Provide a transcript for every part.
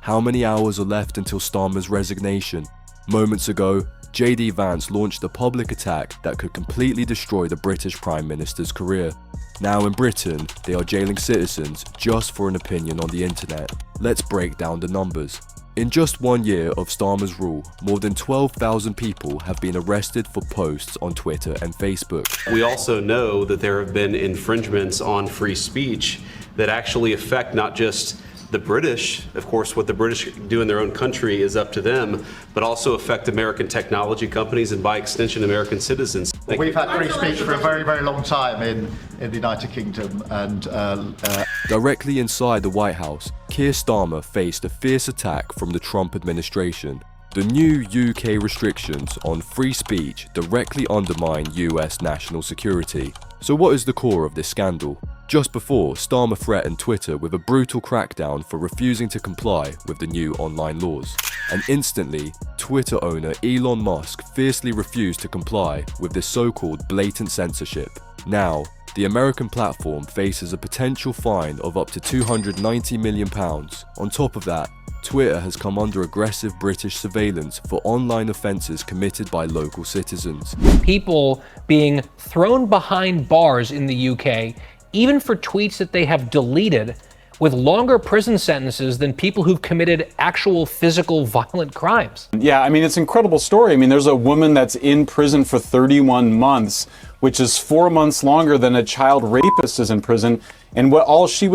How many hours are left until Starmer's resignation? Moments ago, JD Vance launched a public attack that could completely destroy the British Prime Minister's career. Now in Britain, they are jailing citizens just for an opinion on the internet. Let's break down the numbers. In just 1 year of Starmer's rule, more than 12,000 people have been arrested for posts on Twitter and Facebook. We also know that there have been infringements on free speech that actually affect not just the British, of course, what the British do in their own country is up to them, but also affect American technology companies and by extension American citizens. We've had free speech for a very, very long time in the United Kingdom, and Directly inside the White House, Keir Starmer faced a fierce attack from the Trump administration. The new UK restrictions on free speech directly undermine US national security. So what is the core of this scandal? Just before, Starmer threatened Twitter with a brutal crackdown for refusing to comply with the new online laws. And instantly, Twitter owner Elon Musk fiercely refused to comply with this so-called blatant censorship. Now, the American platform faces a potential fine of up to £290 million. On top of that, Twitter has come under aggressive British surveillance for online offences committed by local citizens. People being thrown behind bars in the UK, even for tweets that they have deleted, with longer prison sentences than people who've committed actual physical violent crimes. Yeah, I mean, it's an incredible story. I mean, there's a woman that's in prison for 31 months, which is 4 months longer than a child rapist is in prison. And what all she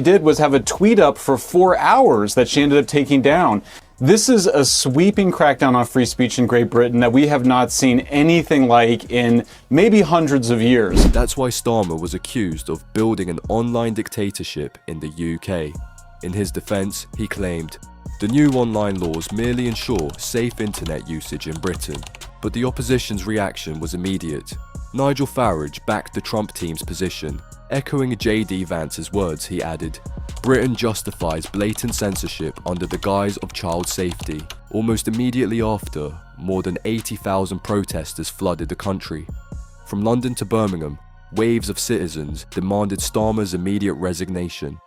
did was have a tweet up for 4 hours that she ended up taking down. This is a sweeping crackdown on free speech in Great Britain that we have not seen anything like in maybe hundreds of years. That's why Starmer was accused of building an online dictatorship in the UK. In his defense, he claimed, "The new online laws merely ensure safe internet usage in Britain." But the opposition's reaction was immediate. Nigel Farage backed the Trump team's position. Echoing JD Vance's words, he added, "Britain justifies blatant censorship under the guise of child safety." Almost immediately after, more than 80,000 protesters flooded the country. From London to Birmingham, waves of citizens demanded Starmer's immediate resignation.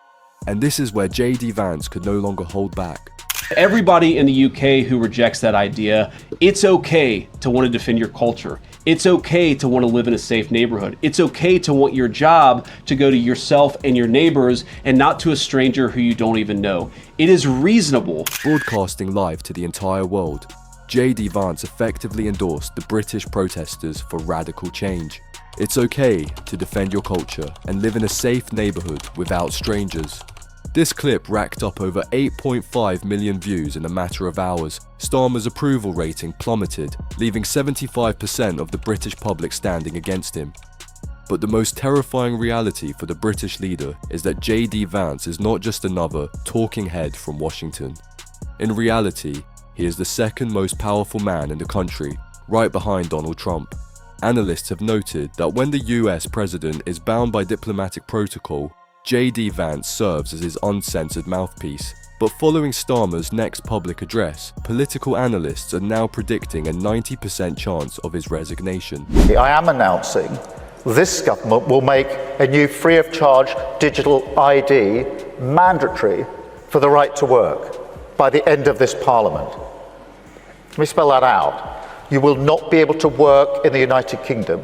And this is where JD Vance could no longer hold back. Everybody in the UK who rejects that idea, it's okay to want to defend your culture. It's okay to want to live in a safe neighborhood. It's okay to want your job to go to yourself and your neighbors and not to a stranger who you don't even know. It is reasonable. Broadcasting live to the entire world, JD Vance effectively endorsed the British protesters for radical change. It's okay to defend your culture and live in a safe neighborhood without strangers. This clip racked up over 8.5 million views in a matter of hours. Starmer's approval rating plummeted, leaving 75% of the British public standing against him. But the most terrifying reality for the British leader is that JD Vance is not just another talking head from Washington. In reality, he is the second most powerful man in the country, right behind Donald Trump. Analysts have noted that when the US president is bound by diplomatic protocol, JD Vance serves as his uncensored mouthpiece. But following Starmer's next public address, political analysts are now predicting a 90% chance of his resignation. I am announcing this government will make a new free of charge digital ID mandatory for the right to work by the end of this Parliament. Let me spell that out. You will not be able to work in the United Kingdom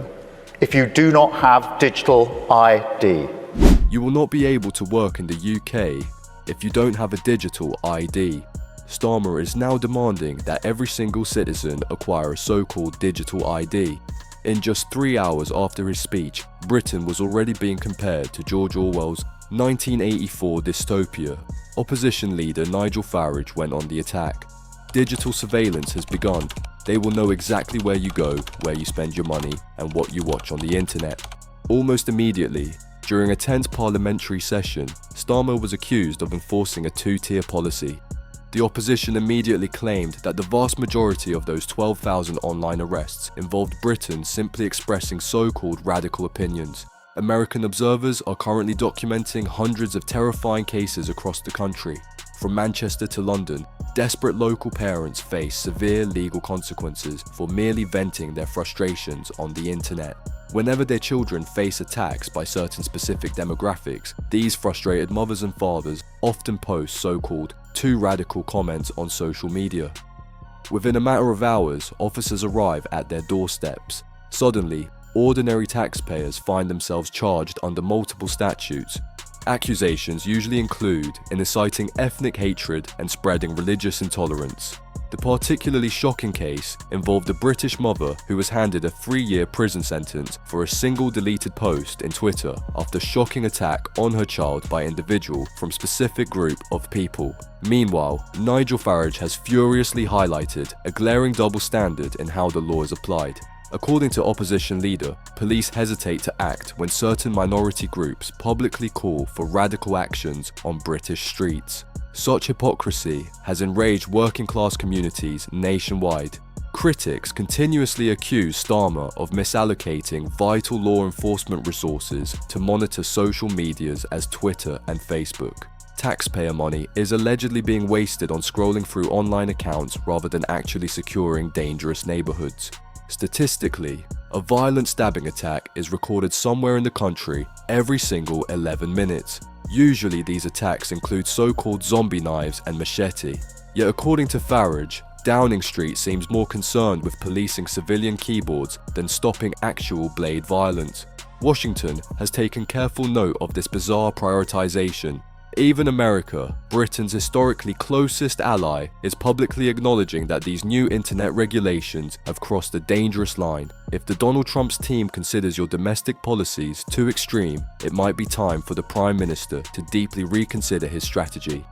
if you do not have digital ID. You will not be able to work in the UK if you don't have a digital ID. Starmer is now demanding that every single citizen acquire a so-called digital ID. In just 3 hours after his speech, Britain was already being compared to George Orwell's 1984 dystopia. Opposition leader Nigel Farage went on the attack. Digital surveillance has begun. They will know exactly where you go, where you spend your money, and what you watch on the internet. Almost immediately, during a tense parliamentary session, Starmer was accused of enforcing a two-tier policy. The opposition immediately claimed that the vast majority of those 12,000 online arrests involved Britain simply expressing so-called radical opinions. American observers are currently documenting hundreds of terrifying cases across the country. From Manchester to London, desperate local parents face severe legal consequences for merely venting their frustrations on the internet. Whenever their children face attacks by certain specific demographics, these frustrated mothers and fathers often post so-called too radical comments on social media. Within a matter of hours, officers arrive at their doorsteps. Suddenly, ordinary taxpayers find themselves charged under multiple statutes. Accusations usually include inciting ethnic hatred and spreading religious intolerance. The particularly shocking case involved a British mother who was handed a 3-year prison sentence for a single deleted post in Twitter after shocking attack on her child by individual from specific group of people. Meanwhile, Nigel Farage has furiously highlighted a glaring double standard in how the law is applied. According to opposition leader, police hesitate to act when certain minority groups publicly call for radical actions on British streets. Such hypocrisy has enraged working-class communities nationwide. Critics continuously accuse Starmer of misallocating vital law enforcement resources to monitor social medias as Twitter and Facebook. Taxpayer money is allegedly being wasted on scrolling through online accounts rather than actually securing dangerous neighborhoods. Statistically, a violent stabbing attack is recorded somewhere in the country every single 11 minutes. Usually these attacks include so-called zombie knives and machete. Yet according to Farage, Downing Street seems more concerned with policing civilian keyboards than stopping actual blade violence. Washington has taken careful note of this bizarre prioritization. Even America, Britain's historically closest ally, is publicly acknowledging that these new internet regulations have crossed a dangerous line. If the Donald Trump's team considers your domestic policies too extreme, it might be time for the Prime Minister to deeply reconsider his strategy.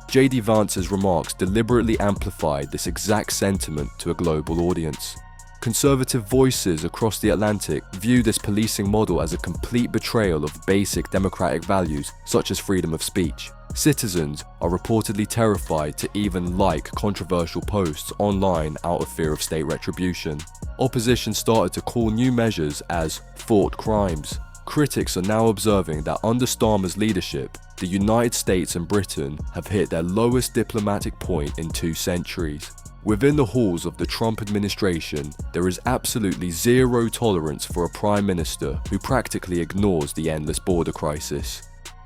JD Vance's remarks deliberately amplified this exact sentiment to a global audience. Conservative voices across the Atlantic view this policing model as a complete betrayal of basic democratic values such as freedom of speech. Citizens are reportedly terrified to even like controversial posts online out of fear of state retribution. Opposition started to call new measures as thought crimes. Critics are now observing that under Starmer's leadership, the United States and Britain have hit their lowest diplomatic point in 2 centuries. Within the halls of the Trump administration, there is absolutely zero tolerance for a prime minister who practically ignores the endless border crisis.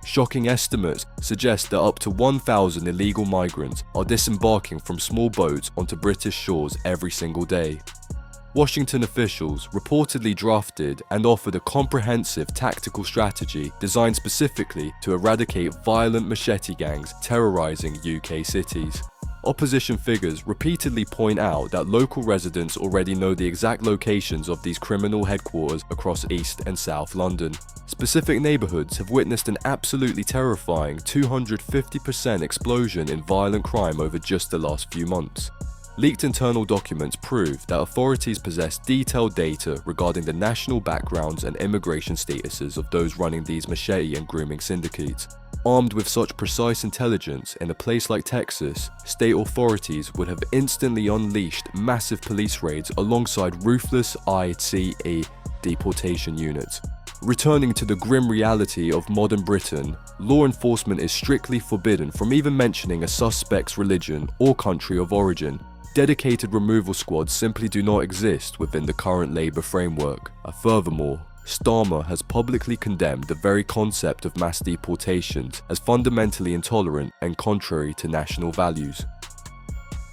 Shocking estimates suggest that up to 1,000 illegal migrants are disembarking from small boats onto British shores every single day. Washington officials reportedly drafted and offered a comprehensive tactical strategy designed specifically to eradicate violent machete gangs terrorizing UK cities. Opposition figures repeatedly point out that local residents already know the exact locations of these criminal headquarters across East and South London. Specific neighbourhoods have witnessed an absolutely terrifying 250% explosion in violent crime over just the last few months. Leaked internal documents prove that authorities possess detailed data regarding the national backgrounds and immigration statuses of those running these machete and grooming syndicates. Armed with such precise intelligence, in a place like Texas, state authorities would have instantly unleashed massive police raids alongside ruthless ICE deportation units. Returning to the grim reality of modern Britain, law enforcement is strictly forbidden from even mentioning a suspect's religion or country of origin. Dedicated removal squads simply do not exist within the current Labour framework. Furthermore, Starmer has publicly condemned the very concept of mass deportations as fundamentally intolerant and contrary to national values.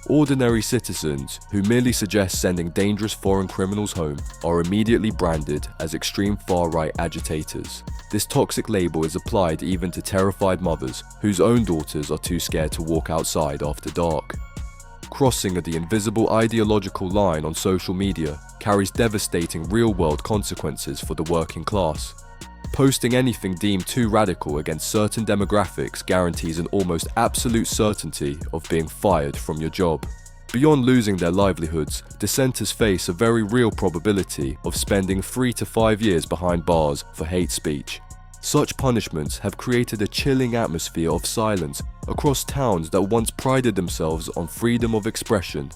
Ordinary citizens who merely suggest sending dangerous foreign criminals home are immediately branded as extreme far-right agitators. This toxic label is applied even to terrified mothers whose own daughters are too scared to walk outside after dark. Crossing of the invisible ideological line on social media carries devastating real-world consequences for the working class. Posting anything deemed too radical against certain demographics guarantees an almost absolute certainty of being fired from your job. Beyond losing their livelihoods, dissenters face a very real probability of spending 3 to 5 years behind bars for hate speech. Such punishments have created a chilling atmosphere of silence across towns that once prided themselves on freedom of expression.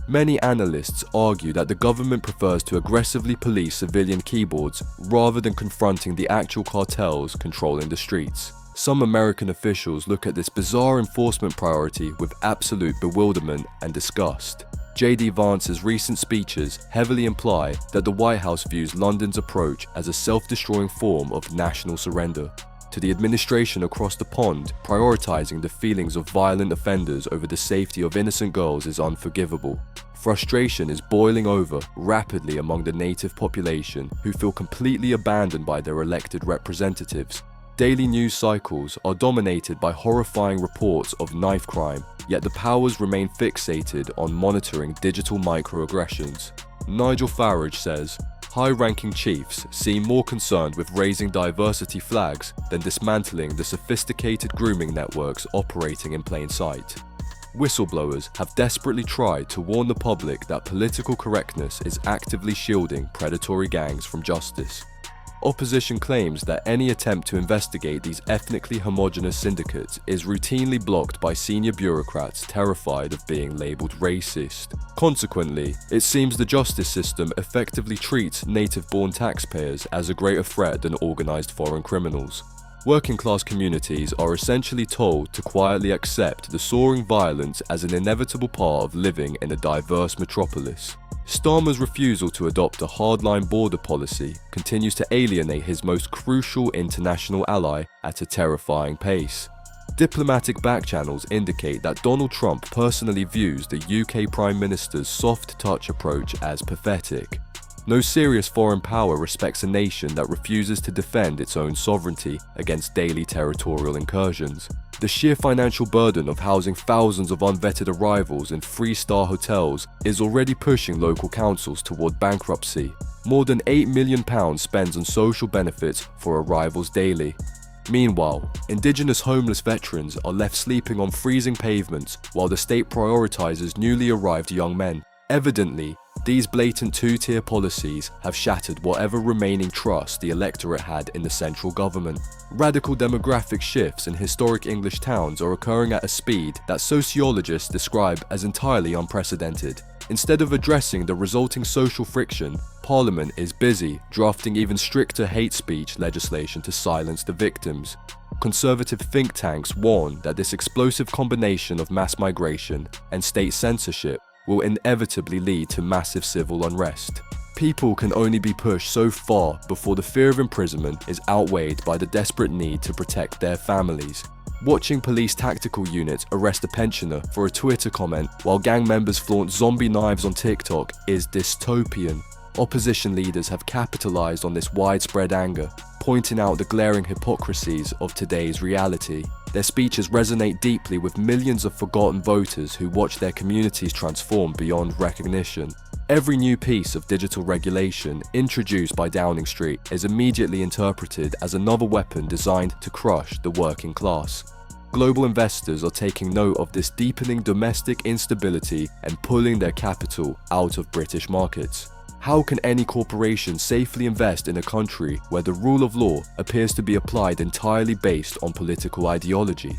Many analysts argue that the government prefers to aggressively police civilian keyboards rather than confronting the actual cartels controlling the streets. Some American officials look at this bizarre enforcement priority with absolute bewilderment and disgust. JD Vance's recent speeches heavily imply that the White House views London's approach as a self-destroying form of national surrender. To the administration across the pond, prioritizing the feelings of violent offenders over the safety of innocent girls is unforgivable. Frustration is boiling over rapidly among the native population who feel completely abandoned by their elected representatives. Daily news cycles are dominated by horrifying reports of knife crime, yet the powers remain fixated on monitoring digital microaggressions. Nigel Farage says, high-ranking chiefs seem more concerned with raising diversity flags than dismantling the sophisticated grooming networks operating in plain sight. Whistleblowers have desperately tried to warn the public that political correctness is actively shielding predatory gangs from justice. Opposition claims that any attempt to investigate these ethnically homogenous syndicates is routinely blocked by senior bureaucrats terrified of being labelled racist. Consequently, it seems the justice system effectively treats native-born taxpayers as a greater threat than organised foreign criminals. Working-class communities are essentially told to quietly accept the soaring violence as an inevitable part of living in a diverse metropolis. Starmer's refusal to adopt a hardline border policy continues to alienate his most crucial international ally at a terrifying pace. Diplomatic backchannels indicate that Donald Trump personally views the UK Prime Minister's soft-touch approach as pathetic. No serious foreign power respects a nation that refuses to defend its own sovereignty against daily territorial incursions. The sheer financial burden of housing thousands of unvetted arrivals in three-star hotels is already pushing local councils toward bankruptcy. More than £8 million spends on social benefits for arrivals daily. Meanwhile, Indigenous homeless veterans are left sleeping on freezing pavements while the state prioritizes newly arrived young men. Evidently, these blatant two-tier policies have shattered whatever remaining trust the electorate had in the central government. Radical demographic shifts in historic English towns are occurring at a speed that sociologists describe as entirely unprecedented. Instead of addressing the resulting social friction, Parliament is busy drafting even stricter hate speech legislation to silence the victims. Conservative think tanks warn that this explosive combination of mass migration and state censorship will inevitably lead to massive civil unrest. People can only be pushed so far before the fear of imprisonment is outweighed by the desperate need to protect their families. Watching police tactical units arrest a pensioner for a Twitter comment while gang members flaunt zombie knives on TikTok is dystopian. Opposition leaders have capitalized on this widespread anger, pointing out the glaring hypocrisies of today's reality. Their speeches resonate deeply with millions of forgotten voters who watch their communities transform beyond recognition. Every new piece of digital regulation introduced by Downing Street is immediately interpreted as another weapon designed to crush the working class. Global investors are taking note of this deepening domestic instability and pulling their capital out of British markets. How can any corporation safely invest in a country where the rule of law appears to be applied entirely based on political ideology?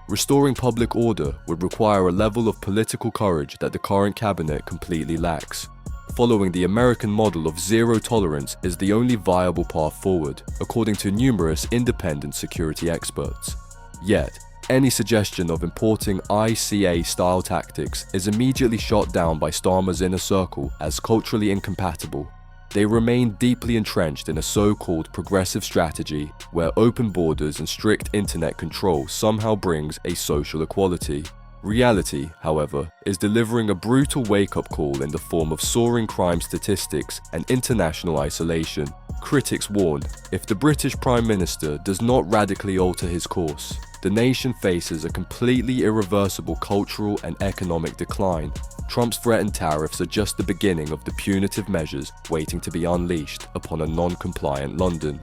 Restoring public order would require a level of political courage that the current cabinet completely lacks. Following the American model of zero tolerance is the only viable path forward, according to numerous independent security experts. Yet, any suggestion of importing ICA-style tactics is immediately shot down by Starmer's inner circle as culturally incompatible. They remain deeply entrenched in a so-called progressive strategy where open borders and strict internet control somehow brings a social equality. Reality, however, is delivering a brutal wake-up call in the form of soaring crime statistics and international isolation. Critics warn, if the British Prime Minister does not radically alter his course, the nation faces a completely irreversible cultural and economic decline. Trump's threatened tariffs are just the beginning of the punitive measures waiting to be unleashed upon a non-compliant London.